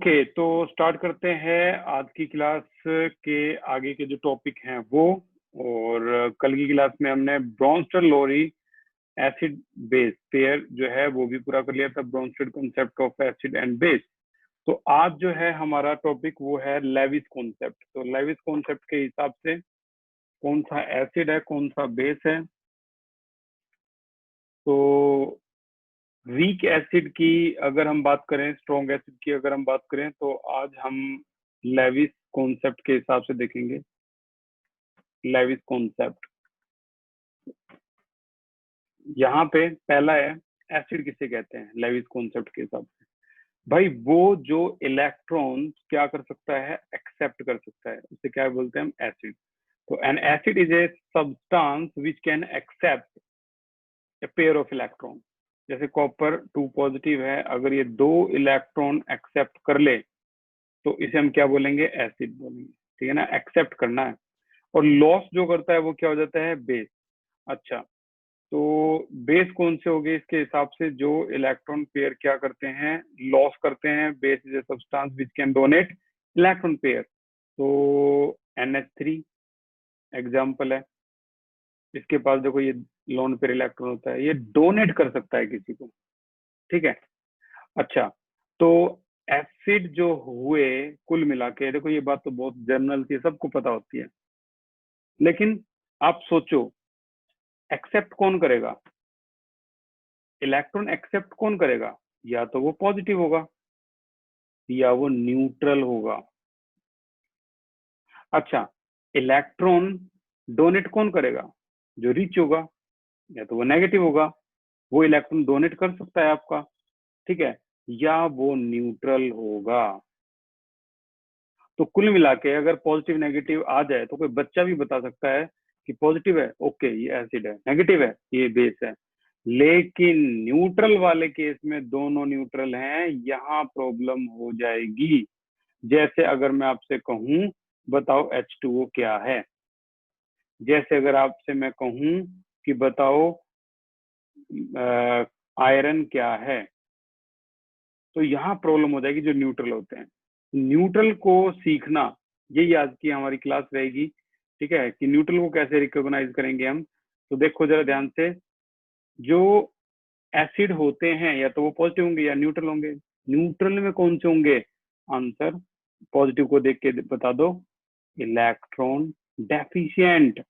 Okay, तो start करते हैं आज की क्लास के आगे के जो टॉपिक हैं वो। और कल की क्लास में हमने ब्रोंस्टर लोरी एसिड बेस पेयर जो है वो भी पूरा कर लिया था, Bronsted concept of acid and base. तो आज जो है हमारा टॉपिक वो है लेविस कॉन्सेप्ट। तो लेविस कॉन्सेप्ट के हिसाब से कौन सा एसिड है कौन सा बेस है। तो वीक एसिड की अगर हम बात करें, स्ट्रॉन्ग एसिड की अगर हम बात करें, तो आज हम लेविस कॉन्सेप्ट के हिसाब से देखेंगे। लेविस कॉन्सेप्ट यहाँ पे पहला है, एसिड किसे कहते हैं लेविस कॉन्सेप्ट के हिसाब से। भाई वो जो इलेक्ट्रॉन क्या कर सकता है, एक्सेप्ट कर सकता है, उसे क्या बोलते हैं हम, एसिड। तो an acid is a substance which can accept a pair of electron. जैसे कॉपर 2 पॉजिटिव है, अगर ये 2 इलेक्ट्रॉन एक्सेप्ट कर ले तो इसे हम क्या बोलेंगे, एसिड बोलेंगे। ठीक है ना, एक्सेप्ट करना है। और लॉस जो करता है वो क्या हो जाता है, बेस। अच्छा, तो बेस कौन से हो गए इसके हिसाब से, जो इलेक्ट्रॉन पेयर क्या करते हैं, लॉस करते हैं। Base is a substance which can donate electron pair. तो NH3 एग्जांपल है। इसके पास देखो ये लोन पेयर इलेक्ट्रॉन होता है, ये डोनेट कर सकता है किसी को। ठीक है। अच्छा, तो एसिड जो हुए कुल मिला के, देखो ये बात तो बहुत जनरल थी, सबको पता होती है, लेकिन आप सोचो एक्सेप्ट कौन करेगा, इलेक्ट्रॉन एक्सेप्ट कौन करेगा, या तो वो पॉजिटिव होगा या वो न्यूट्रल होगा। अच्छा, इलेक्ट्रॉन डोनेट कौन करेगा, जो रिच होगा, या तो वो नेगेटिव होगा। वो इलेक्ट्रॉन डोनेट कर सकता है आपका, ठीक है, या वो न्यूट्रल होगा। तो कुल मिला के अगर पॉजिटिव नेगेटिव आ जाए तो कोई बच्चा भी बता सकता है कि पॉजिटिव है, ओके ये एसिड है, नेगेटिव है ये बेस है। लेकिन न्यूट्रल वाले केस में दोनों न्यूट्रल हैं, यहाँ प्रॉब्लम हो जाएगी। जैसे अगर मैं आपसे कहूं बताओ H2O क्या है, जैसे अगर आपसे मैं कहूं कि बताओ आयरन क्या है, तो यहाँ प्रॉब्लम हो जाएगी जो न्यूट्रल होते हैं। न्यूट्रल को सीखना, यही आज की हमारी क्लास रहेगी। ठीक है, कि न्यूट्रल को कैसे रिकॉग्नाइज करेंगे हम। तो देखो जरा ध्यान से, जो एसिड होते हैं या तो वो पॉजिटिव होंगे या न्यूट्रल होंगे। न्यूट्रल में कौन से होंगे, आंसर पॉजिटिव को देख के बता दो, इलेक्ट्रॉन डेफिशिएंट,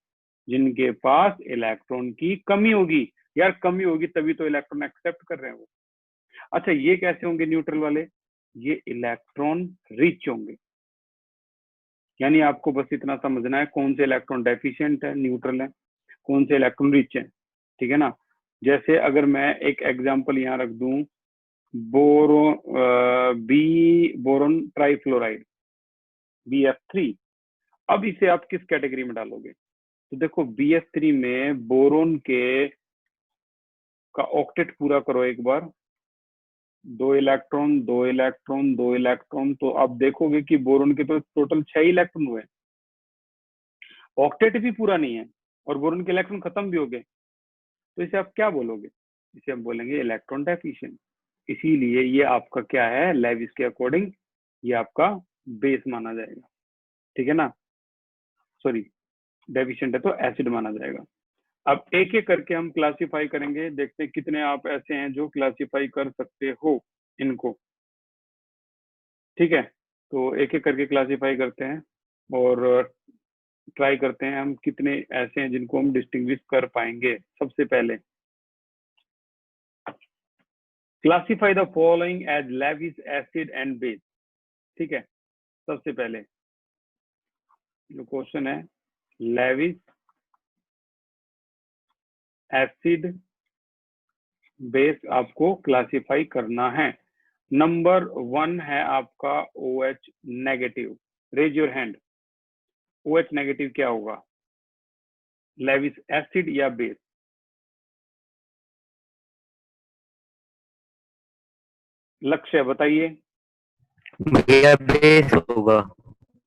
जिनके पास इलेक्ट्रॉन की कमी होगी। यार कमी होगी तभी तो इलेक्ट्रॉन एक्सेप्ट कर रहे हैं वो। अच्छा, ये कैसे होंगे न्यूट्रल वाले, ये इलेक्ट्रॉन रिच होंगे। यानी आपको बस इतना समझना है कौन से इलेक्ट्रॉन डेफिशिएंट है, न्यूट्रल है, कौन से इलेक्ट्रॉन रिच है। ठीक है ना। जैसे अगर मैं एक एग्जांपल यहाँ रख दूं, बोरोन ट्राइफ्लोराइड BF3। अब इसे आप किस कैटेगरी में डालोगे, तो देखो BF3 में बोरोन के का ऑक्टेट पूरा करो एक बार, 2 इलेक्ट्रॉन 2 इलेक्ट्रॉन 2 इलेक्ट्रॉन, तो आप देखोगे कि बोरोन के तो टोटल 6 इलेक्ट्रॉन हुए, ऑक्टेट भी पूरा नहीं है और बोरोन के इलेक्ट्रॉन खत्म भी हो गए। तो इसे आप क्या बोलोगे, इसे हम बोलेंगे इलेक्ट्रॉन डेफिशिएंट। इसीलिए ये आपका क्या है, लेविस के अकॉर्डिंग ये आपका बेस माना जाएगा। ठीक है ना, सॉरी डेफिशिएंट है तो एसिड माना जाएगा। अब एक एक करके हम क्लासिफाई करेंगे, देखते हैं कितने आप ऐसे हैं जो क्लासिफाई कर सकते हो इनको। ठीक है, तो एक एक करके क्लासिफाई करते हैं और ट्राई करते हैं हम कितने ऐसे हैं जिनको हम डिस्टिंग्विश कर पाएंगे। सबसे पहले classify the following as Lewis acid and base. ठीक है, सबसे पहले जो क्वेश्चन है, लेविस एसिड बेस आपको क्लासिफाई करना है। नंबर 1 है आपका OH negative. Raise your hand, OH negative क्या होगा, लेविस एसिड या बेस। लक्ष्य बताइए, भैया बेस होगा।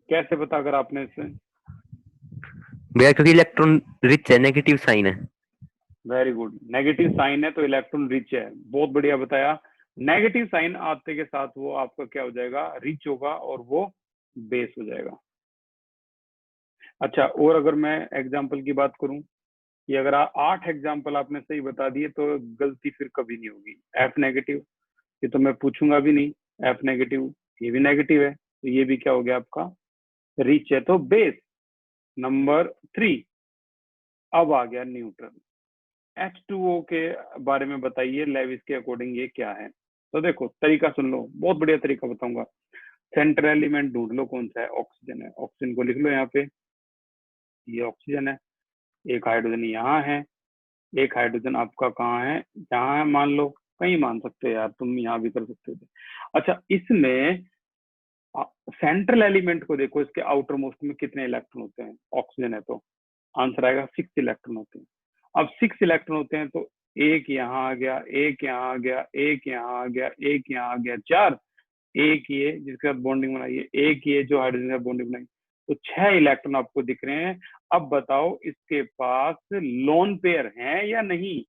कैसे पता अगर आपने इसे, भैया क्योंकि इलेक्ट्रॉन रिच है, नेगेटिव साइन है। वेरी गुड, नेगेटिव साइन है तो इलेक्ट्रॉन रिच है, बहुत बढ़िया बताया। नेगेटिव साइन आते के साथ वो आपका क्या हो जाएगा, रिच होगा और वो बेस हो जाएगा। अच्छा, और अगर मैं एग्जाम्पल की बात करूं कि अगर 8 एग्जाम्पल आपने सही बता दिए तो गलती फिर कभी नहीं होगी। एफ नेगेटिव, ये तो मैं पूछूंगा भी नहीं। एफ नेगेटिव, ये भी नेगेटिव है, तो ये भी क्या हो गया आपका, रिच है, तो बेस। नंबर 3 अब आ गया न्यूट्रल। H2O के बारे में बताइए, लेविस के अकॉर्डिंग ये क्या है। तो देखो तरीका सुन लो, बहुत बढ़िया तरीका बताऊंगा। सेंट्रल एलिमेंट ढूंढ लो कौन सा है, ऑक्सीजन है, ऑक्सीजन को लिख लो यहाँ पे, ये ऑक्सीजन है। एक हाइड्रोजन यहाँ है, एक हाइड्रोजन आपका कहाँ है, यहाँ है, मान लो कहीं मान सकते हो यार, तुम यहाँ भी कर सकते थे। अच्छा, इसमें सेंट्रल एलिमेंट को देखो, इसके आउटर मोस्ट में कितने इलेक्ट्रॉन होते हैं, ऑक्सीजन है तो आंसर आएगा 6 इलेक्ट्रॉन होते हैं। अब 6 इलेक्ट्रॉन होते हैं तो एक यहाँ आ गया, एक यहाँ आ गया, एक यहाँ आ गया, एक यहाँ आ गया, 4, एक ये जिसके साथ बॉन्डिंग बनाई है, एक ये जो हाइड्रोजन के साथ बॉन्डिंग बनाई, तो 6 इलेक्ट्रॉन आपको दिख रहे हैं। अब बताओ इसके पास लोन पेयर है या नहीं,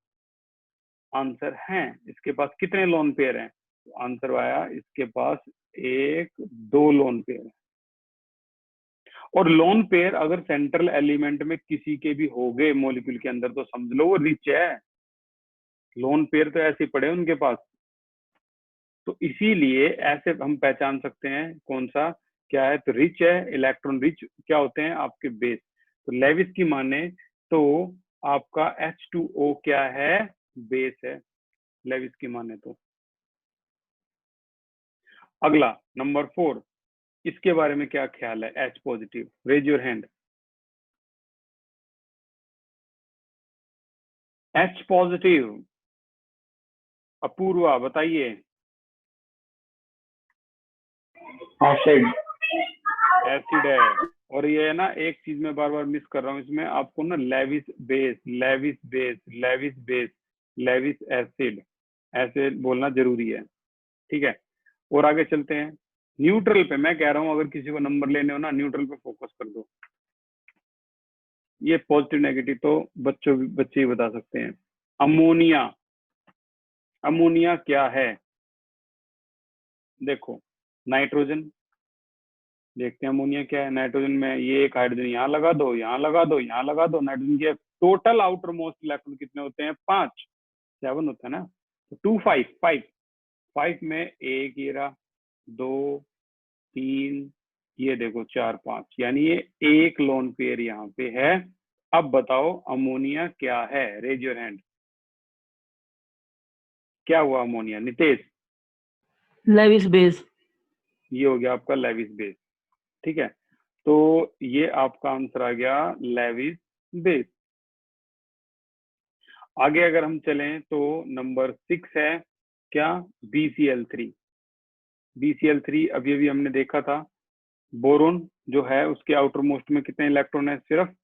आंसर है। इसके पास कितने लोन पेयर हैं, तो आंसर आया इसके पास 1 2 लोन पेयर है। और लोन पेयर अगर सेंट्रल एलिमेंट में किसी के भी हो गए मॉलिक्यूल के अंदर तो समझ लो वो रिच है। लोन पेयर तो ऐसे पड़े उनके पास, तो इसीलिए ऐसे हम पहचान सकते हैं कौन सा क्या है, तो रिच है, इलेक्ट्रॉन रिच क्या होते हैं आपके बेस। तो लेविस की माने तो आपका H2O क्या है, बेस है, लेविस की माने तो। अगला नंबर 4, इसके बारे में क्या ख्याल है, H positive, raise your hand. H positive, Apoorva बताइए। एसिड। एसिड है, और ये है ना एक चीज मैं बार बार मिस कर रहा हूँ इसमें, आपको ना Lewis base, Lewis base, Lewis base, Lewis acid ऐसे बोलना जरूरी है, ठीक है। और आगे चलते हैं न्यूट्रल पे। मैं कह रहा हूँ अगर किसी को नंबर लेने हो ना, न्यूट्रल पे फोकस कर दो। ये पॉजिटिव नेगेटिव तो बच्चे ही बता सकते हैं। अमोनिया, अमोनिया क्या है, देखो नाइट्रोजन, देखते हैं अमोनिया क्या है। नाइट्रोजन में ये एक हाइड्रोजन यहाँ लगा दो, यहाँ लगा दो, यहाँ लगा दो, नाइट्रोजन के टोटल आउटर मोस्ट इलेक्ट्रॉन कितने होते हैं, 5 7 होता है ना, तो 2 5 5 5 में एक ये रहा, 2 3, ये देखो 4 5, यानी ये एक लोन पेयर यहाँ पे है। अब बताओ अमोनिया क्या है, रेज योर हैंड। क्या हुआ अमोनिया, नितेश? Lewis base. ये हो गया आपका लेविस बेस, ठीक है। तो ये आपका आंसर आ गया लेविस बेस। आगे अगर हम चलें तो नंबर 6 है क्या, BCl3। BCl3 अभी अभी हमने देखा था, बोरोन जो है उसके आउटर मोस्ट में कितने इलेक्ट्रॉन है, सिर्फ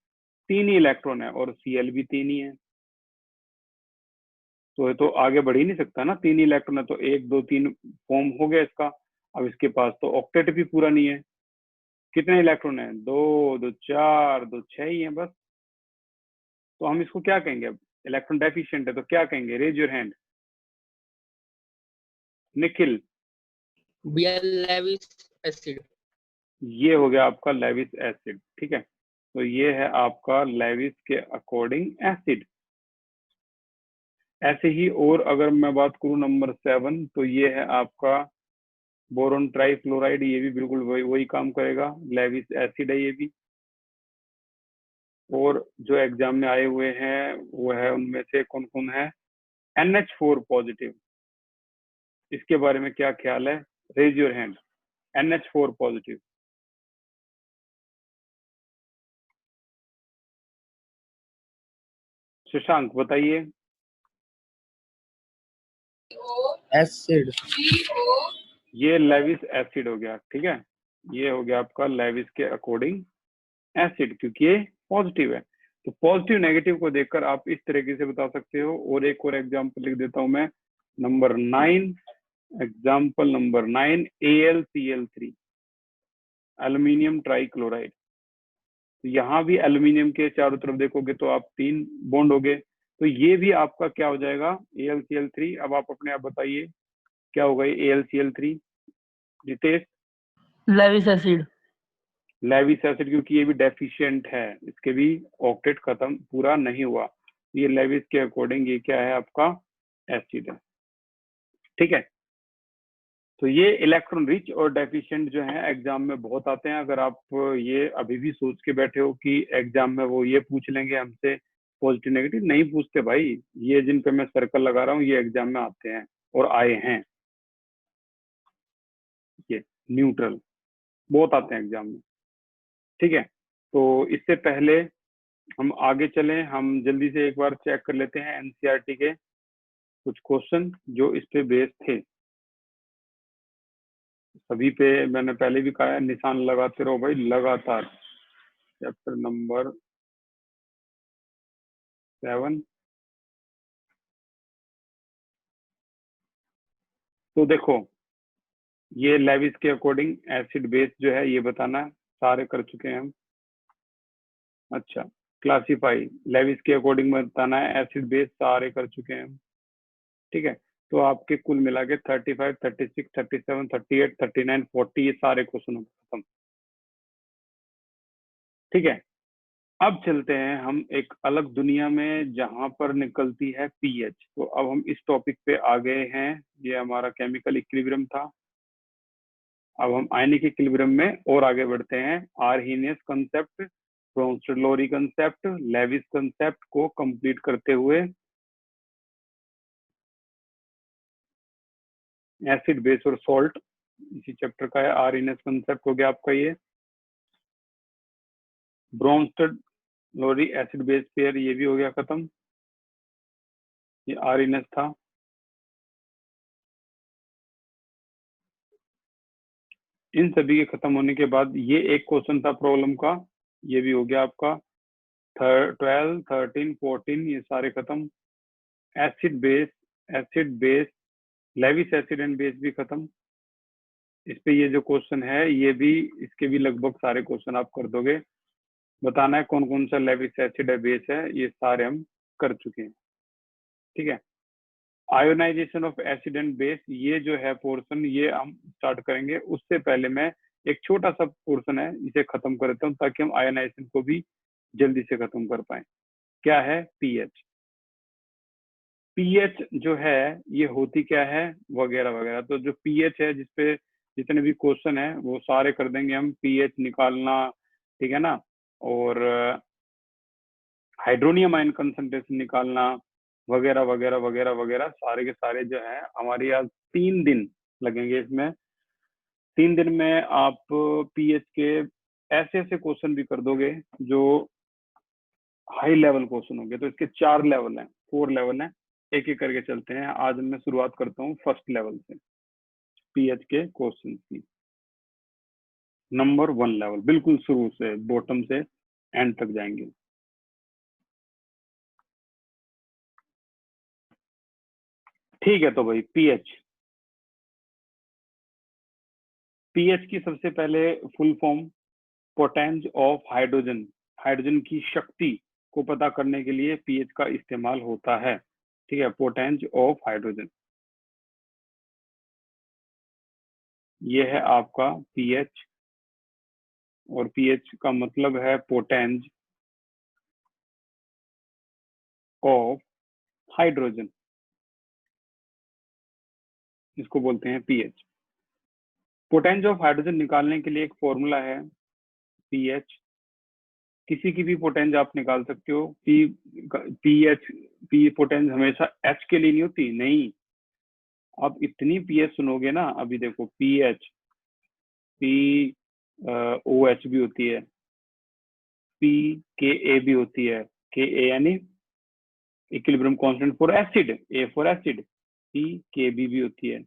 3 ही इलेक्ट्रॉन है, और Cl भी 3 ही है, तो ये तो आगे बढ़ ही नहीं सकता ना, 3 ही इलेक्ट्रॉन है तो 1 2 3 फॉर्म हो गया इसका। अब इसके पास तो ऑक्टेट भी पूरा नहीं है, कितने इलेक्ट्रॉन है, 2 2 4 2 6 ही है बस। तो हम इसको क्या कहेंगे, अब इलेक्ट्रॉन डेफिशिएंट है तो क्या कहेंगे, raise your hand. Nikhil? Lewis acid. ये हो गया आपका लेविस एसिड, ठीक है। तो ये है आपका लेविस के अकॉर्डिंग एसिड। ऐसे ही और अगर मैं बात करूं नंबर 7, तो ये है आपका बोरोन ट्राइफ्लोराइड, ये भी बिल्कुल वही काम करेगा, लेविस एसिड है ये भी। और जो एग्जाम में आए हुए हैं वो है, उनमें से कौन कौन है, NH4 पॉजिटिव, इसके बारे में क्या ख्याल है, raise your hand. NH4 positive, Shashank बताइए। एसिड। ये लेविस एसिड हो गया, ठीक है। ये हो गया आपका लेविस के अकॉर्डिंग एसिड, क्योंकि ये पॉजिटिव है। तो पॉजिटिव नेगेटिव को देखकर आप इस तरीके से बता सकते हो। और एक और एग्जांपल लिख देता हूं मैं, number 9, example number 9, AlCl3, aluminium trichloride. तो यहाँ भी एल्यूमिनियम के चारों तरफ देखोगे तो आप 3 बॉन्ड हो गए, तो ये भी आपका क्या हो जाएगा, AlCl3। अब आप अपने आप बताइए क्या होगा ये AlCl3? Ritesh? Lewis acid. Lewis acid, क्योंकि ये भी डेफिशिएंट है, इसके भी ऑक्टेट खत्म पूरा नहीं हुआ। ये लेविस के अकॉर्डिंग ये क्या है आपका एसिड है। ठीक है, तो ये इलेक्ट्रॉन रिच और डेफिशिएंट जो है एग्जाम में बहुत आते हैं। अगर आप ये अभी भी सोच के बैठे हो कि एग्जाम में वो ये पूछ लेंगे हमसे पॉजिटिव नेगेटिव, नहीं पूछते भाई। ये जिन पे मैं सर्कल लगा रहा हूँ ये एग्जाम में आते हैं और आए हैं। ये न्यूट्रल बहुत आते हैं एग्जाम में। ठीक है, तो इससे पहले हम आगे चलें, हम जल्दी से एक बार चेक कर लेते हैं एनसीईआरटी के कुछ क्वेश्चन जो इस पे बेस्ड थे। सभी पे मैंने पहले भी कहा है निशान लगाते रहो भाई लगातार। Chapter number 7। तो देखो, ये लेविस के अकॉर्डिंग एसिड बेस जो है ये बताना सारे कर चुके हैं हम। अच्छा, क्लासीफाई लेविस के अकॉर्डिंग बताना है एसिड बेस सारे कर चुके हैं हम। ठीक है, तो आपके कुल मिला के 35, 36, 37, 38, 39, 40 ये सारे क्वेश्चन हो खत्म। ठीक है, अब चलते हैं हम एक अलग दुनिया में जहां पर निकलती है पीएच। तो अब हम इस टॉपिक पे आ गए हैं। ये हमारा केमिकल इक्विलिब्रियम था। अब हम आयनिक इक्विलिब्रियम में और आगे बढ़ते हैं। Arrhenius concept, Bronsted Lowry concept, Lewis concept को कंप्लीट करते हुए एसिड बेस और सॉल्ट इसी चैप्टर का है। आर्हीनियस कंसेप्ट हो गया आपका ये। ब्रोंस्टेड-लोरी एसिड बेस पेयर ये भी हो गया खत्म। ये आर्हीनियस था। इन सभी के खत्म होने के बाद ये एक क्वेश्चन था प्रॉब्लम का, ये भी हो गया आपका। 12, 13, 14 ये सारे खत्म। Acid base Lewis acid and base भी खत्म। इस पे ये जो क्वेश्चन है ये भी, इसके भी लगभग सारे क्वेश्चन आप कर दोगे। बताना है कौन कौन सा लेविस एसिड है बेस है, ये सारे हम कर चुके हैं। ठीक है, ionisation of acid and base ये जो है पोर्शन ये हम स्टार्ट करेंगे। उससे पहले मैं एक छोटा सा पोर्शन है इसे खत्म कर देता हूँ ताकि हम आयोनाइजेशन को भी जल्दी से खत्म कर पाए। क्या है पीएच? पीएच जो है ये होती क्या है वगैरह वगैरह। तो जो पीएच है जिसपे जितने भी क्वेश्चन है वो सारे कर देंगे हम। पीएच निकालना, ठीक है ना, और हाइड्रोनियम आयन कंसंट्रेशन निकालना वगैरह वगैरह वगैरह वगैरह सारे के सारे जो है हमारी आज 3 दिन लगेंगे इसमें। 3 दिन में आप पीएच के ऐसे ऐसे क्वेश्चन भी कर दोगे जो हाई लेवल क्वेश्चन होंगे। तो इसके 4 लेवल हैं, 4 लेवल हैं। एक एक करके चलते हैं। आज मैं शुरुआत करता हूँ फर्स्ट लेवल से, पीएच के क्वेश्चन की। नंबर 1 लेवल, बिल्कुल शुरू से बॉटम से एंड तक जाएंगे। ठीक है, तो भाई पीएच की सबसे पहले full form potenz of hydrogen. Hydrogen की शक्ति को पता करने के लिए पीएच का इस्तेमाल होता है। ठीक है, पोटेंज ऑफ हाइड्रोजन ये है आपका पीएच, और पीएच का मतलब है पोटेंज ऑफ हाइड्रोजन, इसको बोलते हैं पीएच। पोटेंज ऑफ हाइड्रोजन निकालने के लिए एक फॉर्मूला है पीएच। किसी की भी पोटेंज आप निकाल सकते हो। पीएच पी पोटेंज हमेशा एच के लिए नहीं होती, नहीं। आप इतनी पीएच सुनोगे ना, अभी देखो पीएच, पी ओ एच भी होती है, पी के ए भी होती है। के ए यानी equilibrium constant for acid, A for acid. P के बी भी होती है,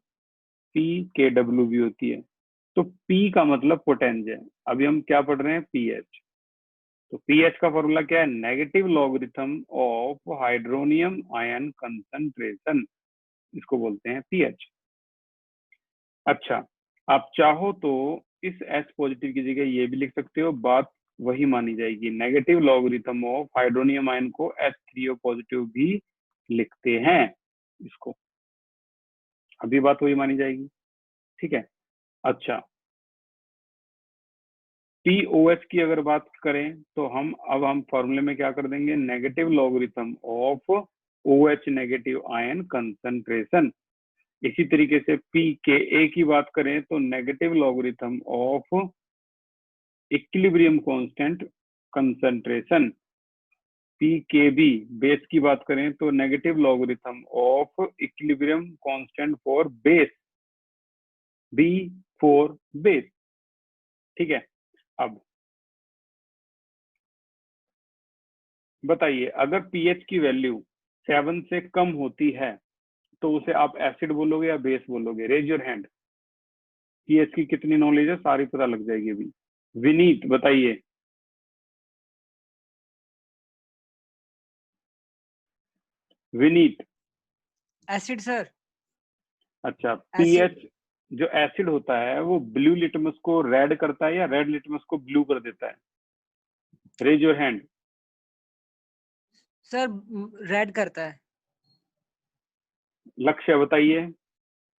पी के डब्ल्यू भी होती है। तो पी का मतलब पोटेंज है। अभी हम क्या पढ़ रहे हैं पीएच। तो पीएच का फॉर्मूला क्या है? Negative logarithm of hydronium ion concentration, इसको बोलते हैं पीएच। अच्छा, आप चाहो तो इस H पॉजिटिव की जगह ये भी लिख सकते हो, बात वही मानी जाएगी। Negative logarithm of hydronium ion को H3O पॉजिटिव भी लिखते हैं इसको। अभी बात वही मानी जाएगी, ठीक है। अच्छा, POH की अगर बात करें तो हम फॉर्मूले में क्या कर देंगे, negative logarithm of OH negative ion concentration. इसी तरीके से pKa की बात करें तो negative logarithm of equilibrium constant concentration. pKb base की बात करें तो negative logarithm of equilibrium constant for base, B for base, ठीक है। अब बताइए, अगर pH की वैल्यू 7 से कम होती है तो उसे आप एसिड बोलोगे या बेस बोलोगे? Raise your hand. pH की कितनी नॉलेज है सारी पता लग जाएगी अभी। विनीत बताइए। विनीत। Acid sir. अच्छा, एसिड। pH जो एसिड होता है वो ब्लू लिटमस को रेड करता है या रेड लिटमस को ब्लू कर देता है? Raise your hand. Sir red करता है। लक्ष्य बताइए।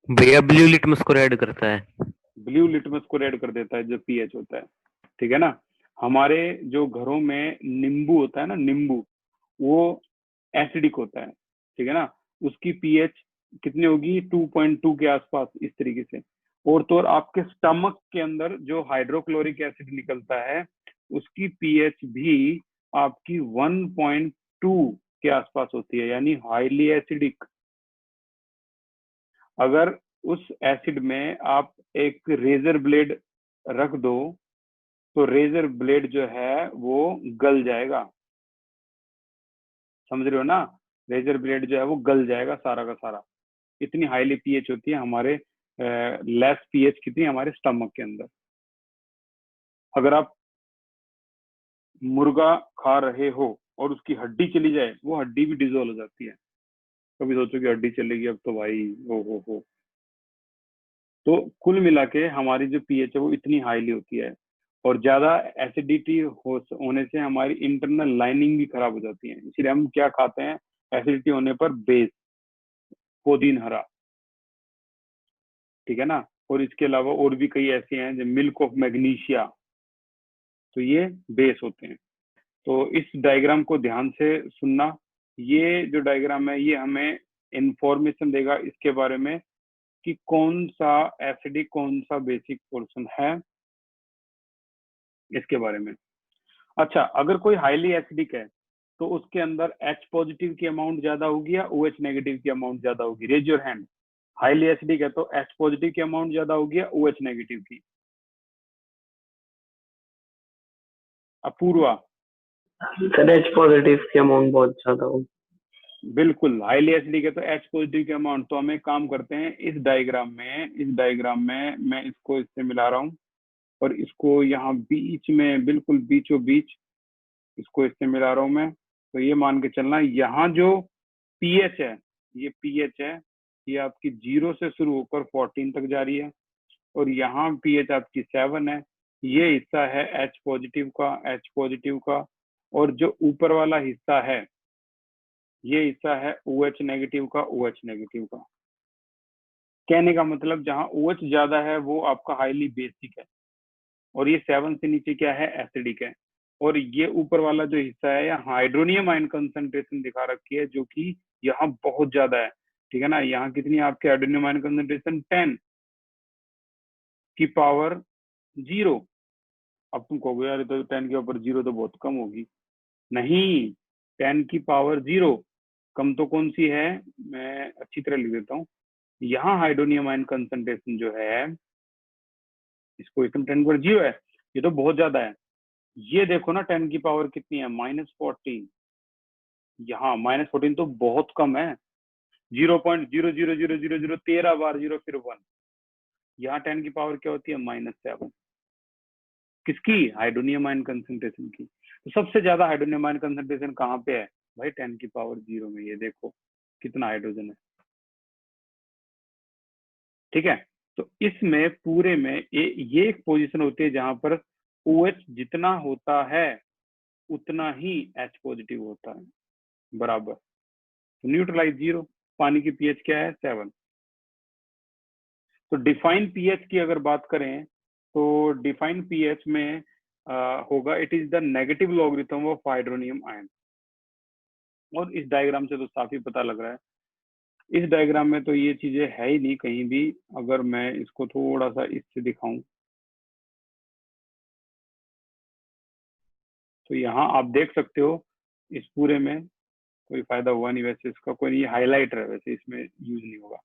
भैया ब्लू लिटमस को रेड करता है। ब्लू लिटमस को रेड कर देता है जो pH होता है, ठीक है ना। हमारे जो घरों में नींबू होता है ना, नींबू, वो एसिडिक होता है, ठीक है ना। उसकी pH कितनी होगी? 2.2 के आसपास, इस तरीके से। और तो और आपके स्टमक के अंदर जो हाइड्रोक्लोरिक एसिड निकलता है उसकी pH भी आपकी 1.2 के आसपास होती है, यानी हाईली एसिडिक। अगर उस एसिड में आप एक रेजर ब्लेड रख दो तो रेजर ब्लेड जो है वो गल जाएगा, समझ रहे हो ना। रेजर ब्लेड जो है वो गल जाएगा सारा का सारा, इतनी हाईली pH होती है हमारे, लेस pH कितनी हमारे स्टमक के अंदर। अगर आप मुर्गा खा रहे हो और उसकी हड्डी चली जाए, वो हड्डी भी डिजोल्व हो जाती है। कभी सोचो कि हड्डी चलेगी अब तो भाई हो। तो कुल मिला के हमारी जो pH है वो इतनी हाईली होती है, और ज्यादा एसिडिटी होने से हमारी इंटरनल लाइनिंग भी खराब हो जाती है। इसलिए हम क्या खाते हैं एसिडिटी होने पर? बेस, पुदीन हरा, ठीक है ना। और इसके अलावा और भी कई ऐसे हैं जो मिल्क ऑफ मैग्नीशिया, तो ये बेस होते हैं। तो इस डायग्राम को ध्यान से सुनना। ये जो डायग्राम है ये हमें इंफॉर्मेशन देगा इसके बारे में कि कौन सा एसिडिक कौन सा बेसिक पोर्शन है, इसके बारे में। अच्छा, अगर कोई हाईली एसिडिक है तो उसके अंदर H पॉजिटिव की अमाउंट ज्यादा होगी या OH नेगेटिव की अमाउंट ज्यादा होगी? Raise your hand. Highly acidic है तो H पॉजिटिव की अमाउंट ज्यादा होगी या OH नेगेटिव की? अपूर्वा। सर एच पॉजिटिव की अमाउंट बहुत ज्यादा हो। बिल्कुल, हाईली एसिडिक है तो H पॉजिटिव की अमाउंट। तो हम एक काम करते हैं, इस डायग्राम में मैं इसको इससे मिला रहा हूँ और इसको यहाँ बीच में, बिल्कुल बीचों बीच इसको इससे मिला रहा हूँ मैं। तो ये मान के चलना, यहाँ जो pH है, ये pH है, ये आपकी 0 से शुरू होकर 14 तक जा रही है, और यहाँ pH आपकी 7 है। ये हिस्सा है H पॉजिटिव का, और जो ऊपर वाला हिस्सा है ये हिस्सा है OH नेगेटिव का, OH नेगेटिव का। कहने का मतलब जहाँ OH ज्यादा है वो आपका हाईली बेसिक है, और ये 7 से नीचे क्या है? एसिडिक है। और ये ऊपर वाला जो हिस्सा है यहाँ हाइड्रोनियम आयन कंसंट्रेशन दिखा रखी है जो कि यहाँ बहुत ज्यादा है, ठीक है ना। यहाँ कितनी है आपके हाइड्रोनियम आयन कंसंट्रेशन? 10 की पावर 0। अब तुम कहोगे यार तो 10 के ऊपर 0 तो बहुत कम होगी। नहीं, 10 की पावर 0 कम तो कौन सी है, मैं अच्छी तरह लिख देता हूँ। यहाँ हाइड्रोनियम आयन कंसंट्रेशन जो है, इसको एकदम 10 पर 0 है, ये तो बहुत ज्यादा है। ये देखो ना 10 की पावर कितनी है? -14। यहाँ -14 तो बहुत कम है। 0.00000 13 बार 0 फिर 1। यहाँ 10 की पावर क्या होती है? -7। किसकी? हाइड्रोनियम आयन कंसंट्रेशन की। तो सबसे ज्यादा हाइड्रोनियम आयन कंसंट्रेशन कहाँ पे है भाई? 10 की पावर 0 में। ये देखो कितना हाइड्रोजन है, ठीक है। तो इसमें पूरे में ये एक पोजीशन होती है जहां पर OH जितना होता है उतना ही H पॉजिटिव होता है, बराबर। तो न्यूट्रलाइज 0। पानी की pH क्या है? 7। तो डिफाइन पीएच की अगर बात करें तो डिफाइन पीएच में होगा it is the negative logarithm of hydronium ion. और इस डायग्राम से तो साफ ही पता लग रहा है, इस डायग्राम में तो ये चीजें है ही नहीं कहीं भी। अगर मैं इसको थोड़ा सा इससे दिखाऊं तो यहाँ आप देख सकते हो, इस पूरे में कोई फायदा हुआ नहीं वैसे इसका, कोई नहीं, हाईलाइटर है वैसे, इसमें यूज नहीं होगा।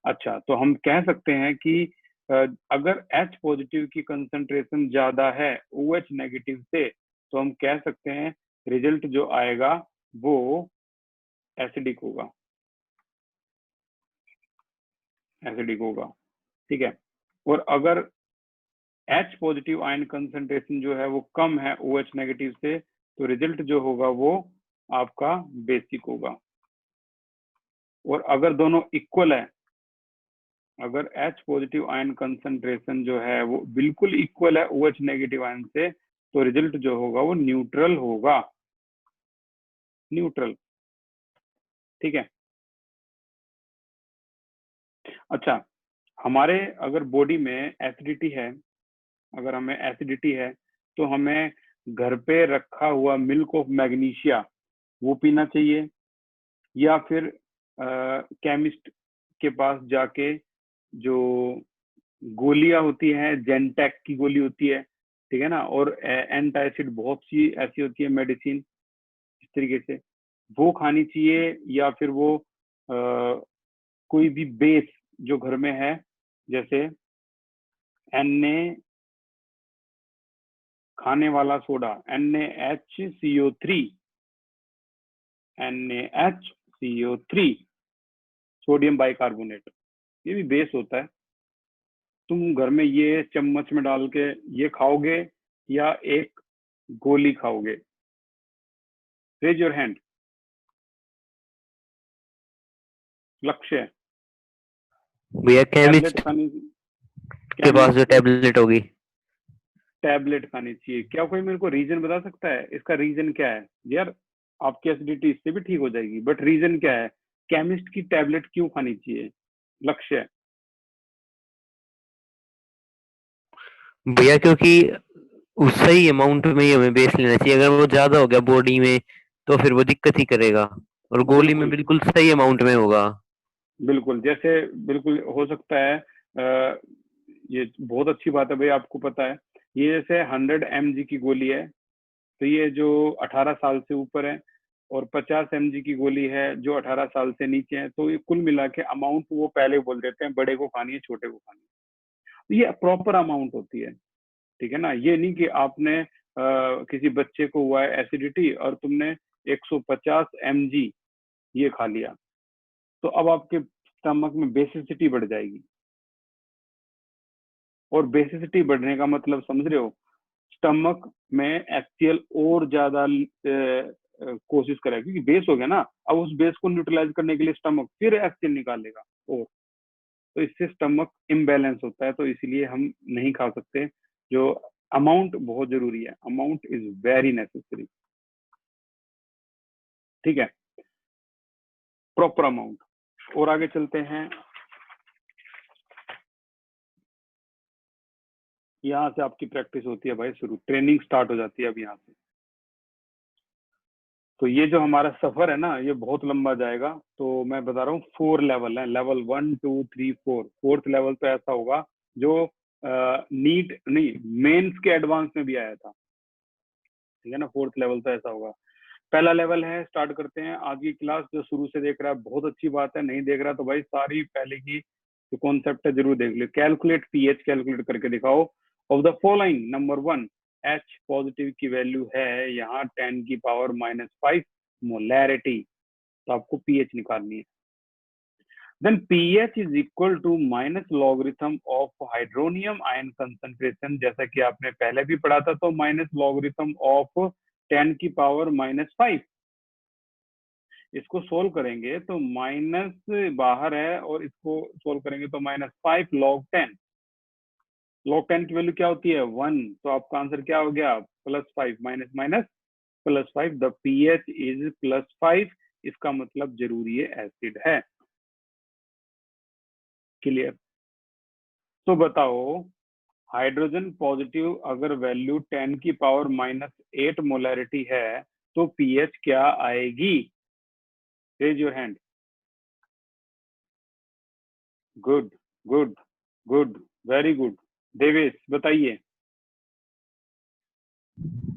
अच्छा, तो हम कह सकते हैं कि अगर H पॉजिटिव की कंसंट्रेशन ज्यादा है OH नेगेटिव से, तो हम कह सकते हैं रिजल्ट जो आएगा वो एसिडिक होगा, एसिडिक होगा। ठीक है। और अगर H पॉजिटिव आयन कंसंट्रेशन जो है वो कम है OH नेगेटिव से, तो रिजल्ट जो होगा वो आपका बेसिक होगा। और अगर दोनों इक्वल है, अगर H पॉजिटिव आयन कंसंट्रेशन जो है वो बिल्कुल इक्वल है OH नेगेटिव आयन से, तो रिजल्ट जो होगा वो न्यूट्रल होगा, न्यूट्रल। ठीक है। अच्छा, हमारे अगर बॉडी में एसिडिटी है, अगर हमें एसिडिटी है तो हमें घर पे रखा हुआ मिल्क ऑफ मैग्नीशिया वो पीना चाहिए, या फिर केमिस्ट के पास जाके जो गोलियां होती हैं, जेंटेक की गोली होती है, ठीक है ना, और एंटासिड बहुत सी ऐसी होती है मेडिसिन इस तरीके से, वो खानी चाहिए, या फिर वो कोई भी बेस जो घर में है, जैसे Na खाने वाला soda NaHCO3, NaHCO3 sodium bicarbonate, ये भी बेस होता है। तुम घर में ये चम्मच में डाल के ये खाओगे या एक गोली खाओगे? Raise your hand. भैया टैबलेट केमिस्ट खानी, के पास जो टैबलेट होगी। टैबलेट खानी चाहिए। क्या कोई मेरे को रीजन बता सकता है इसका? रीजन क्या है यार? आपकी एसिडिटी इससे भी ठीक हो जाएगी, बट रीजन क्या है? केमिस्ट की टैबलेट क्यों खानी चाहिए? लक्ष्य। भैया क्योंकि उस सही अमाउंट में ही हमें बेस लेना चाहिए, अगर वो ज्यादा हो गया बॉडी में तो फिर वो दिक्कत ही करेगा, और गोली में बिल्कुल बिल्कुल सही अमाउंट में होगा। बिल्कुल, जैसे बिल्कुल हो सकता है ये बहुत अच्छी बात है भाई, आपको पता है ये जैसे 100 mg की गोली है, तो ये जो 18 साल से ऊपर है, और 50 mg की गोली है जो 18 साल से नीचे है, तो ये कुल मिला के अमाउंट वो पहले बोल देते हैं, बड़े को खानी है छोटे को खानी है, तो ये प्रॉपर अमाउंट होती है। ठीक है ना, ये नहीं कि आपने किसी बच्चे को हुआ है एसिडिटी और तुमने 150 mg ये खा लिया, तो अब आपके स्टमक में बेसिसिटी बढ़ जाएगी। और बेसिसिटी बढ़ने का मतलब समझ रहे हो? स्टमक में HCl और ज्यादा कोशिश करेगा, क्योंकि बेस हो गया ना, अब उस बेस को न्यूट्रलाइज करने के लिए स्टमक फिर HCl निकालेगा, और तो इससे स्टमक इम्बैलेंस होता है, तो इसलिए हम नहीं खा सकते। जो अमाउंट बहुत जरूरी है, अमाउंट इज वेरी नेसेसरी। ठीक है, प्रॉपर अमाउंट। और आगे चलते हैं, यहाँ से आपकी प्रैक्टिस होती है भाई शुरू, ट्रेनिंग स्टार्ट हो जाती है अब यहाँ से। तो ये जो हमारा सफर है ना, ये बहुत लंबा जाएगा, तो मैं बता रहा हूँ 4 लेवल है, लेवल 1 2 3 4। फोर्थ लेवल तो ऐसा होगा जो नीट नहीं, मेंस के एडवांस में भी आया था। ठीक है ना, फोर्थ लेवल तो ऐसा होगा। पहला लेवल है, स्टार्ट करते हैं आज की क्लास। जो शुरू से देख रहा है बहुत अच्छी बात है, नहीं देख रहा तो भाई सारी पहले की जो कॉन्सेप्ट है जरूर देख लो। कैलकुलेट पीएच, कैलकुलेट करके दिखाओ। Of the following, number 1, H positive की वैल्यू है यहाँ 10 की पावर -5 मोलैरिटी, तो आपको पीएच निकालनी है। Then pH is equal to minus logarithm of hydronium ion concentration, जैसा कि आपने पहले भी पढ़ा था, तो माइनस लॉगरिथम ऑफ 10 की पावर -5। इसको सोल्व करेंगे तो माइनस बाहर है, और इसको सोल्व करेंगे तो -5 log 10। log 10 की वैल्यू क्या होती है? 1, तो आपका आंसर क्या हो गया? +5 minus minus +5। The pH is +5, इसका मतलब जरूरी है एसिड है। क्लियर? तो बताओ हाइड्रोजन पॉजिटिव अगर वैल्यू 10 की पावर -8 मोलैरिटी है तो पीएच क्या आएगी? Raise your hand. Good good good, very good. Devesh बताइए।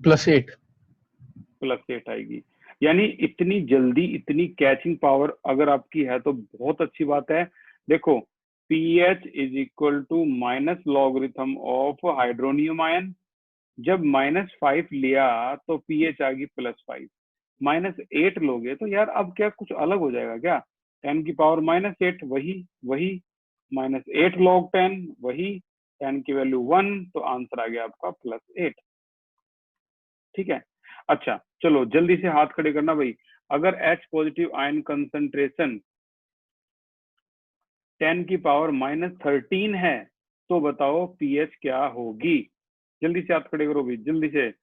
+8। +8 आएगी। यानी इतनी जल्दी इतनी कैचिंग पावर अगर आपकी है तो बहुत अच्छी बात है। देखो pH is equal to minus logarithm of hydronium ion. जब -5 लिया तो पीएच आ गई +5। -8 लोगे तो यार अब क्या कुछ अलग हो जाएगा क्या? 10 की पावर -8 वही वही, -8 log 10 वही, 10 की वैल्यू 1 तो आंसर आ गया आपका +8। ठीक है। अच्छा चलो जल्दी से हाथ खड़े करना भाई। अगर H पॉजिटिव आयन कंसंट्रेशन 10 की पावर -13 है तो बताओ पीएच क्या होगी? जल्दी से हाथ खड़े करो भाई, जल्दी से।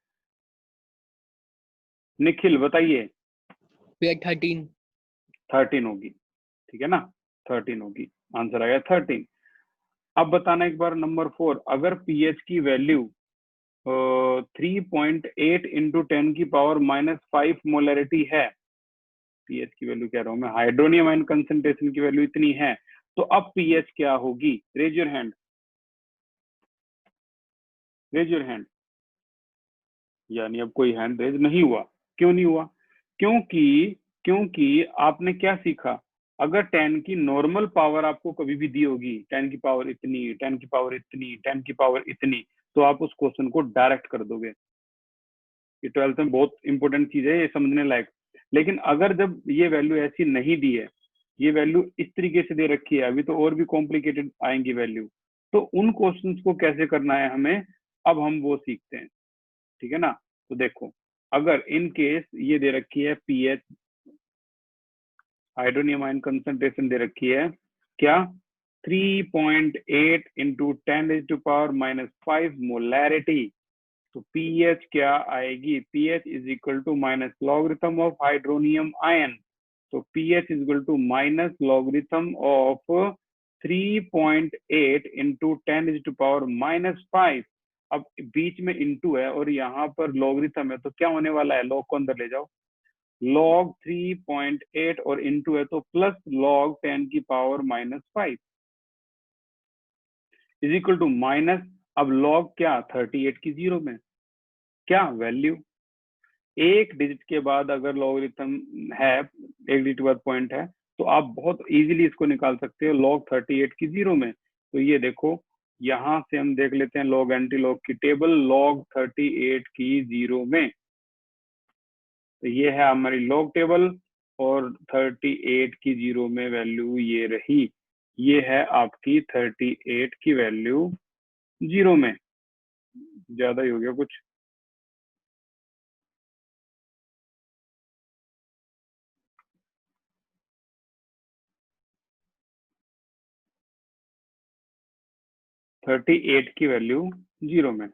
निखिल बताइए। पीएच 13। 13 होगी, ठीक है ना, 13 होगी। आंसर आ गया 13। अब बताना एक बार नंबर 4, अगर पीएच की वैल्यू 3.8 इंटू 10 की पावर -5 मोलैरिटी है, पीएच की वैल्यू कह रहा हूं मैं, हाइड्रोनियम आयन कंसंट्रेशन की वैल्यू इतनी है, तो अब पीएच क्या होगी? Raise your hand, raise your hand. यानी अब कोई हैंड रेज नहीं हुआ। क्यों नहीं हुआ? क्योंकि क्योंकि आपने क्या सीखा? अगर 10 की नॉर्मल पावर आपको कभी भी दी होगी, 10 की पावर इतनी, 10 की पावर इतनी, 10 की पावर इतनी, तो आप उस क्वेश्चन को डायरेक्ट कर दोगे। ये 12th में बहुत इंपॉर्टेंट चीज है, ये समझने लायक। लेकिन अगर जब ये वैल्यू ऐसी नहीं दी है, ये वैल्यू इस तरीके से दे रखी है, अभी तो और भी कॉम्प्लिकेटेड आएंगी वैल्यू, तो उन क्वेश्चंस को कैसे करना है हमें, अब हम वो सीखते हैं। ठीक है ना? तो देखो अगर इन केस ये दे रखी है पीएच, हाइड्रोनियम आयन कंसंट्रेशन दे रखी है क्या, 3.8 इंटू 10⁻⁻5 मोलैरिटी, तो पीएच क्या आएगी? PH is equal to minus logarithm of hydronium ion, तो pH is equal to minus logarithm of 3.8 into 10⁻⁻5। अब बीच में इंटू है और यहाँ पर लॉगरिथम है, तो क्या होने वाला है? लॉग को अंदर ले जाओ, log 3.8 और इंटू है तो प्लस log 10 की power -5 is equal to minus, अब log क्या 38 की 0 में क्या वैल्यू, एक डिजिट के बाद अगर लॉगरिथम है, एक डिजिट के बाद पॉइंट है, तो आप बहुत इजीली इसको निकाल सकते हो log 38 की 0 में। तो ये देखो यहां से हम देख लेते हैं log एंटी लॉग की टेबल, log 38 की 0 में, तो ये है हमारी लॉग टेबल और 38 की 0 में वैल्यू ये रही। ये है आपकी 38 की वैल्यू 0 में। ज्यादा ही हो गया कुछ। थर्टी एट की वैल्यू 0 में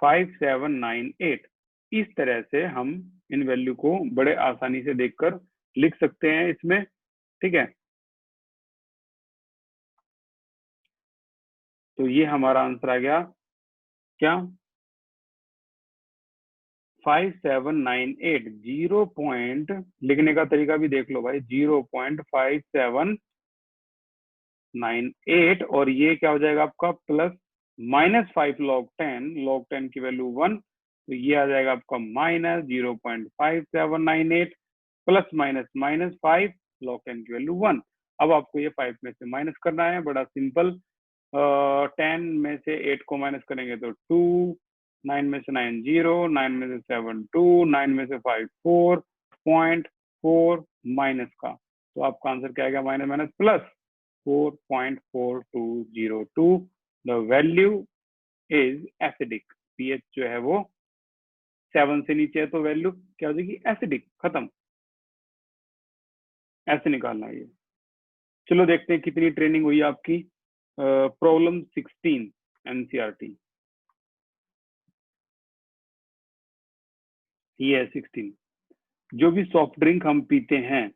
5798। इस तरह से हम इन वैल्यू को बड़े आसानी से देखकर लिख सकते हैं इसमें। ठीक है, तो ये हमारा आंसर आ गया क्या, 5798। 0 पॉइंट लिखने का तरीका भी देख लो भाई, 0.5798 और ये क्या हो जाएगा आपका प्लस -5 log 10 की वैल्यू 1, तो ये आ जाएगा आपका -0.5798 प्लस -5 log 10 की वैल्यू 1। अब आपको ये 5 में से माइनस करना है, बड़ा सिंपल। 10 में से 8 को माइनस करेंगे तो 2, 9 में से 9 0, 9 में से 7 2, 9 में से 5 4.4 माइनस का, तो आपका आंसर क्या आएगा? Minus minus plus 4.4202। The value is acidic. PH जो है वो 7 से नीचे है तो वैल्यू क्या हो जाएगी? एसिडिक। खत्म, ऐसे निकालना है ये। चलो देखते हैं कितनी ट्रेनिंग हुई आपकी। प्रॉब्लम 16 एनसीईआरटी, ये है 16। जो भी सॉफ्ट ड्रिंक हम पीते हैं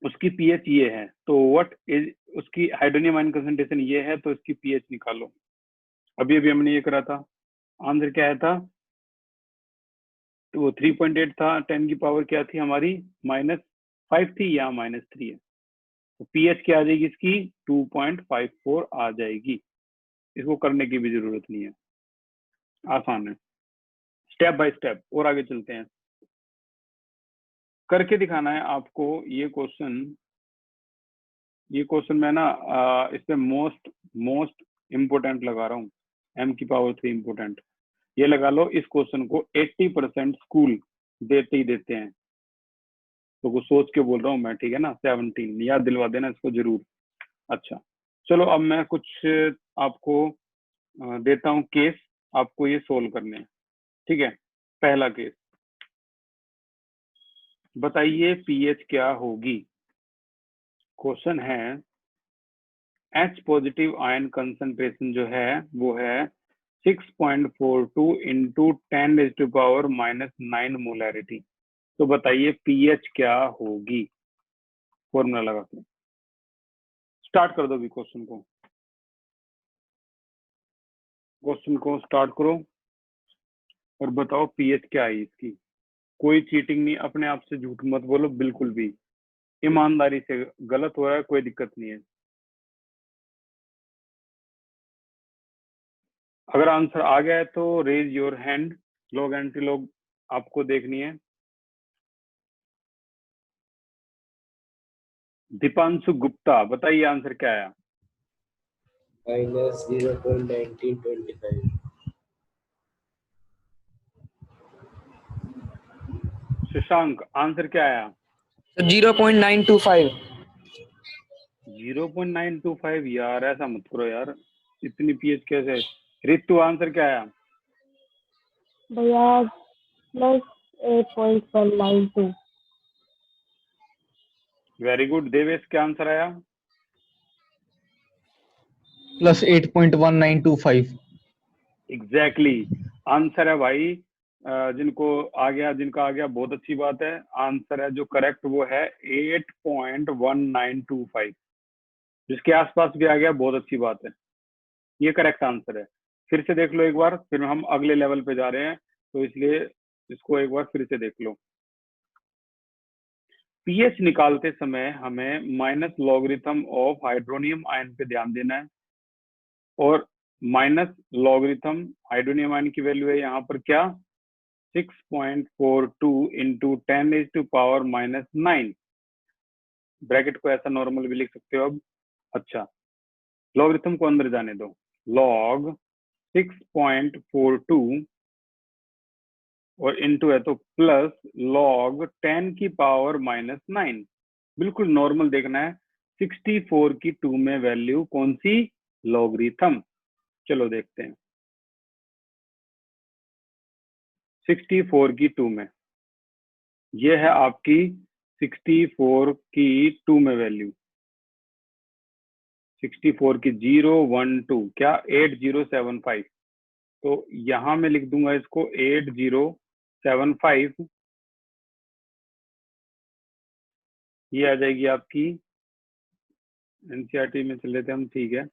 उसकी पीएच ये है, तो व्हाट इज उसकी हाइड्रोनियम आयन कंसंट्रेशन ये है, तो इसकी पीएच निकालो। अभी अभी हमने ये करा था, आंसर क्या आया था, तो वो 3.8 था, 10 की पावर क्या थी हमारी, -5 थी, या -3 है, तो पीएच क्या आ जाएगी इसकी, 2.54 आ जाएगी। इसको करने की भी जरूरत नहीं है, आसान है, स्टेप बाय स्टेप। और आगे चलते हैं, करके दिखाना है आपको ये क्वेश्चन मैं ना इस पे मोस्ट इम्पोर्टेंट लगा रहा हूँ, m⁻³ इम्पोर्टेंट। ये लगा लो, इस क्वेश्चन को 80% स्कूल देते ही देते हैं, तो कुछ सोच के बोल रहा हूँ मैं, ठीक है ना। 17 याद दिलवा देना इसको जरूर। अच्छा चलो, अब मैं कुछ आपको देता हूँ केस, आपको ये सोल्व करने हैं, ठीक है। पहला केस, बताइए पीएच क्या होगी। क्वेश्चन है H पॉजिटिव आयन कंसंट्रेशन जो है वो है 6.42 इंटू 10⁻⁻⁹ मोलैरिटी। तो बताइए पीएच क्या होगी, फॉर्मूला लगा के स्टार्ट कर दो भी क्वेश्चन को स्टार्ट करो और बताओ पीएच क्या है इसकी। कोई चीटिंग नहीं, अपने आप से झूठ मत बोलो बिल्कुल भी, ईमानदारी से, गलत हो रहा है कोई दिक्कत नहीं है। अगर आंसर आ गया है तो raise your hand, log entry log आपको देखनी है। दीपांशु गुप्ता, बताइए आंसर क्या आया। -0.1925। शशांक, आंसर क्या आया। 0.925। 0.925, यार ऐसा मत करो यार, इतनी पीएच कैसे। रितु, आंसर क्या आया। भैया +8.192। Very good. देवेश, क्या आंसर आया। +8.1925। एग्जैक्टली आंसर है भाई। जिनका आ गया बहुत अच्छी बात है। आंसर है जो करेक्ट वो है 8.1925। जिसके आसपास भी आ गया बहुत अच्छी बात है, ये करेक्ट आंसर है। फिर से देख लो एक बार, फिर हम अगले लेवल पे जा रहे हैं, तो इसलिए इसको एक बार फिर से देख लो। पीएच निकालते समय हमें minus logarithm of hydronium ion पे ध्यान देना है, और माइनस लॉगरिथम हाइड्रोनियम आयन की वैल्यू है यहाँ पर क्या, 6.42 इंटू 10⁻⁻⁹। ब्रैकेट को ऐसा नॉर्मल भी लिख सकते हो अब। अच्छा, लॉगरिथम को अंदर जाने दो, लॉग 6.42 और इनटू है तो प्लस लॉग 10⁻⁻⁹। बिल्कुल नॉर्मल देखना है। 64 की 2 में वैल्यू कौन सी, लॉगरिथम। चलो देखते हैं, 64 की 2 में, ये है आपकी 64 की 2 में वैल्यू, 64 की 012 क्या 8075। तो यहां मैं लिख दूंगा इसको 8075, ये आ जाएगी आपकी, एनसीईआरटी में चल लेते हम, ठीक है।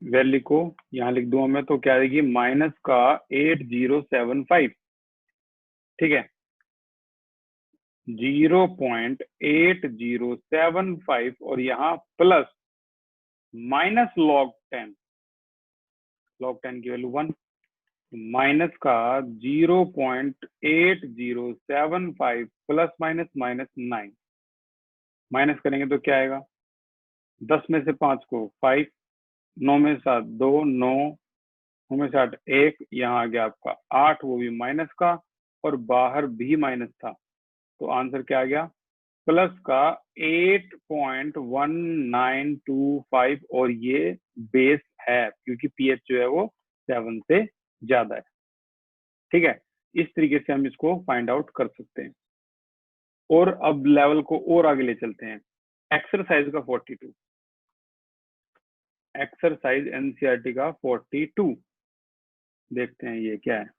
वैल्यू को यहाँ लिख दूंगा मैं, तो क्या आएगी माइनस का 8075, ठीक है, 0.8075 और यहाँ प्लस माइनस लॉग 10 की वैल्यू 1, माइनस का 0.8075 प्लस माइनस -9, माइनस करेंगे तो क्या आएगा, 10 में से 5 को 5, 9 में 7 2, 9 में से 8 1, यहाँ आ गया आपका 8, वो भी माइनस का, और बाहर भी माइनस था, तो आंसर क्या आ गया, प्लस का 8.1925, और ये बेस है क्योंकि पीएच जो है वो 7 से ज्यादा है, ठीक है। इस तरीके से हम इसको फाइंड आउट कर सकते हैं। और अब लेवल को और आगे ले चलते हैं। एक्सरसाइज का 42, एक्सरसाइज एनसीईआरटी का 42 देखते हैं ये क्या है।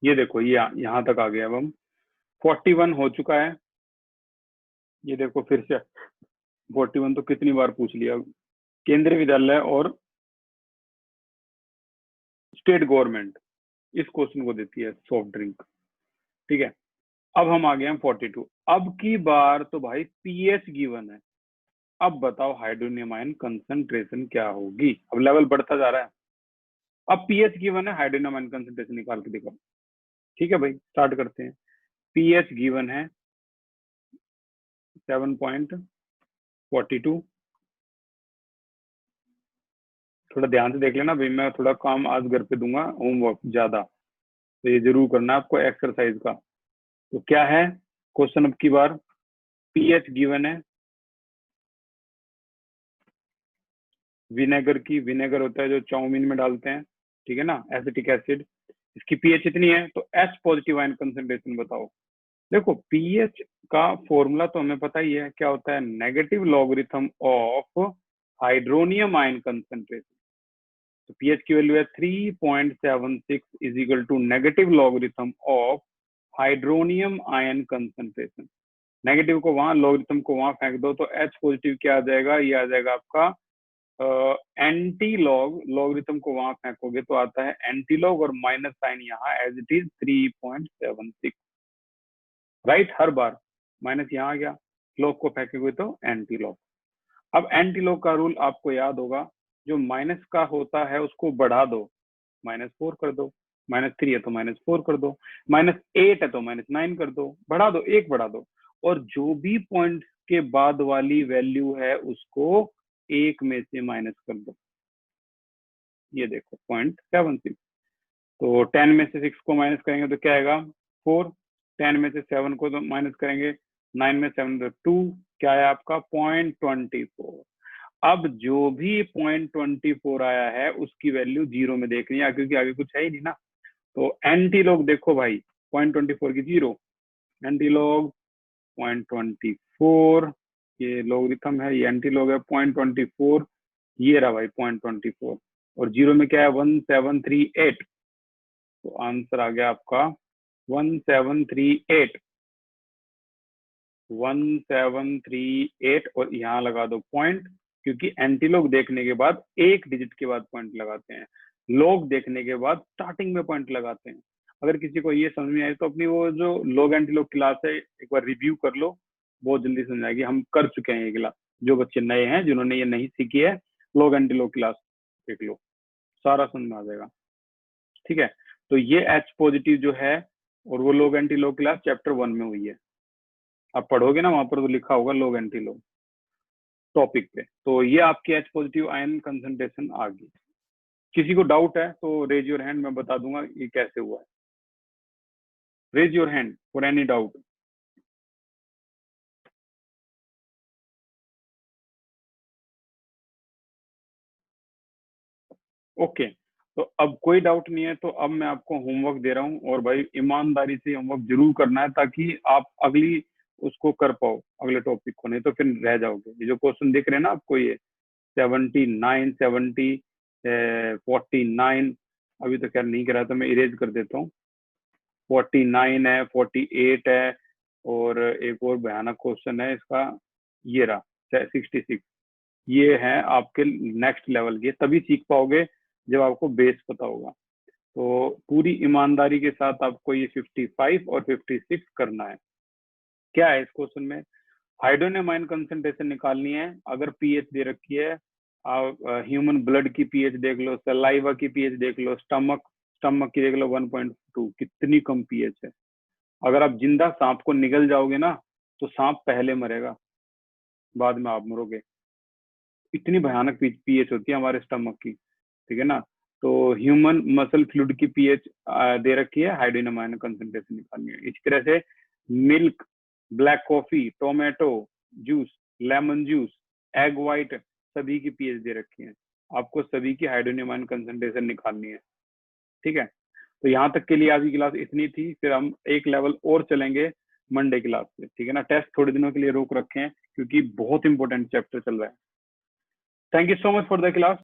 ये देखो ये यहाँ तक आ गया। अब हम 41 हो चुका है। ये देखो फिर से 41 तो कितनी बार पूछ लिया। केंद्रीय विद्यालय और स्टेट गवर्नमेंट इस क्वेश्चन को देती है सॉफ्ट ड्रिंक। ठीक है, अब हम आ गए हैं 42। अब की बार तो भाई पीएच गिवन है। अब बताओ हाइड्रोनियम आयन कंसंट्रेशन क्या होगी। अब लेवल बढ़ता जा रहा है। अब पीएच गिवन है, हाइड्रोनियम आयन कंसंट्रेशन निकाल के दिखाओ। ठीक है भाई, स्टार्ट करते हैं। पीएच गिवन है 7.42। थोड़ा ध्यान से देख लेना भाई, मैं थोड़ा काम आज घर पे दूंगा, होमवर्क ज्यादा, तो ये जरूर करना आपको एक्सरसाइज का। तो क्या है क्वेश्चन अब की बार, पीएच गिवन है विनेगर की, विनेगर होता है जो चाउमीन में डालते हैं, ठीक है ना, एसिटिक एसिड। इसकी पीएच इतनी है, तो एच पॉजिटिव आयन कंसंट्रेशन बताओ। देखो पीएच का फॉर्मूला तो हमें पता ही है, क्या होता है, negative logarithm of hydronium ion concentration. तो पीएच की वैल्यू है 3.76 is equal to negative logarithm of hydronium ion concentration. Negative को वहां, लॉगरिथम को वहां फेंक दो, तो एच पॉजिटिव क्या आ जाएगा, ये आ जाएगा आपका एंटी लॉग। लॉगरिथम को वहां फेंकोगे तो आता है एंटी लॉग, और माइनस साइन यहाँ एज इट इज 3.76। राइट, हर बार माइनस यहाँ आ गया, लॉग को फेंकोगे तो एंटी लॉग। अब एंटी लॉग का रूल आपको याद होगा, जो माइनस का होता है उसको बढ़ा दो, -4 कर दो, -3 है तो -4 कर दो, -8 है तो -9 कर दो, बढ़ा दो, 1 बढ़ा दो, और जो भी पॉइंट के बाद वाली वैल्यू है उसको 1 में से माइनस कर दो। ये देखो 0.76, तो 10 में से 6 को माइनस करेंगे तो क्या आएगा 4, 10 में से 7 को तो माइनस करेंगे, 9 में 7 तो 2, क्या है आपका 0.24। अब जो भी 0.24 आया है उसकी वैल्यू 0 में देखनी है, क्योंकि आगे कुछ है ही नहीं ना। तो एंटी लॉग देखो भाई 0.24 की 0, एंटी लॉग 0.24, ये लॉगरिथम है, ये एंटी लॉग है 0.24, ये रहा भाई 0.24, और 0 में क्या है 1738। तो आंसर आ गया आपका 1738, 1738, और यहाँ लगा दो पॉइंट, क्योंकि एंटीलॉग देखने के बाद एक डिजिट के बाद पॉइंट लगाते हैं, लॉग देखने के बाद स्टार्टिंग में पॉइंट लगाते हैं। अगर किसी को ये समझ में आए तो अपनी वो जो लॉग एंटीलॉग क्लास है एक बार रिव्यू कर लो, बहुत जल्दी समझ आएगी। हम कर चुके हैं ये क्लास, जो बच्चे नए हैं जिन्होंने ये नहीं सीखी है, लॉग एंटीलॉग क्लास देख लो, सारा समझ में आ जाएगा। ठीक है, तो ये एच पॉजिटिव जो है, और वो लॉग एंटीलॉग क्लास चैप्टर 1 में हुई है। आप पढ़ोगे ना, वहां पर तो लिखा होगा लॉग एंटीलॉग टॉपिक पे। तो ये आपकी एच पॉजिटिव आयन कंसंट्रेशन आ गई। किसी को डाउट है तो रेज योर हैंड, मैं बता दूंगा ये कैसे हुआ है। Raise your hand for any doubt. Okay, तो अब कोई डाउट नहीं है, तो अब मैं आपको होमवर्क दे रहा हूँ, और भाई ईमानदारी से होमवर्क जरूर करना है, ताकि आप अगली उसको कर पाओ, अगले टॉपिक को, नहीं तो फिर रह जाओगे। ये जो क्वेश्चन दिख रहे हैं ना आपको, ये 79, 70, 49, अभी तो खैर नहीं करा, तो मैं इरेज कर देता हूँ। 49 है, 48 है, और एक और भयानक क्वेश्चन है इसका, ये रहा 66। ये है आपके नेक्स्ट लेवल के, तभी सीख पाओगे जब आपको बेस पता होगा। तो पूरी ईमानदारी के साथ आपको ये 55 और 56 करना है। क्या है इस क्वेश्चन में, हाइड्रोनियम आयन कंसंट्रेशन निकालनी है। अगर पीएच दे रखी है, आप ह्यूमन ब्लड की पीएच देख लो, सलाइवा की पीएच देख लो, स्टमक की देख लो 1.2, कितनी कम पीएच है। अगर आप जिंदा सांप को निगल जाओगे ना, तो सांप पहले मरेगा, बाद में आप मरोगे। इतनी भयानक पीएच होती है हमारे स्टमक की, ठीक है ना। तो ह्यूमन मसल फ्लूइड की पीएच दे रखी है, हाइड्रोनियम आयन कंसंट्रेशन निकालनी है। इसी तरह से milk, black coffee, tomato juice, lemon juice, egg white, सभी की पीएच दे रखी है। आपको सभी की हाइड्रोनियम आयन कंसंट्रेशन निकालनी है, ठीक है। तो यहाँ तक के लिए आज की क्लास इतनी थी, फिर हम एक लेवल और चलेंगे मंडे क्लास से, ठीक है ना। टेस्ट थोड़े दिनों के लिए रोक रखे हैं, क्योंकि बहुत इंपॉर्टेंट चैप्टर चल रहा है। Thank you so much for the class.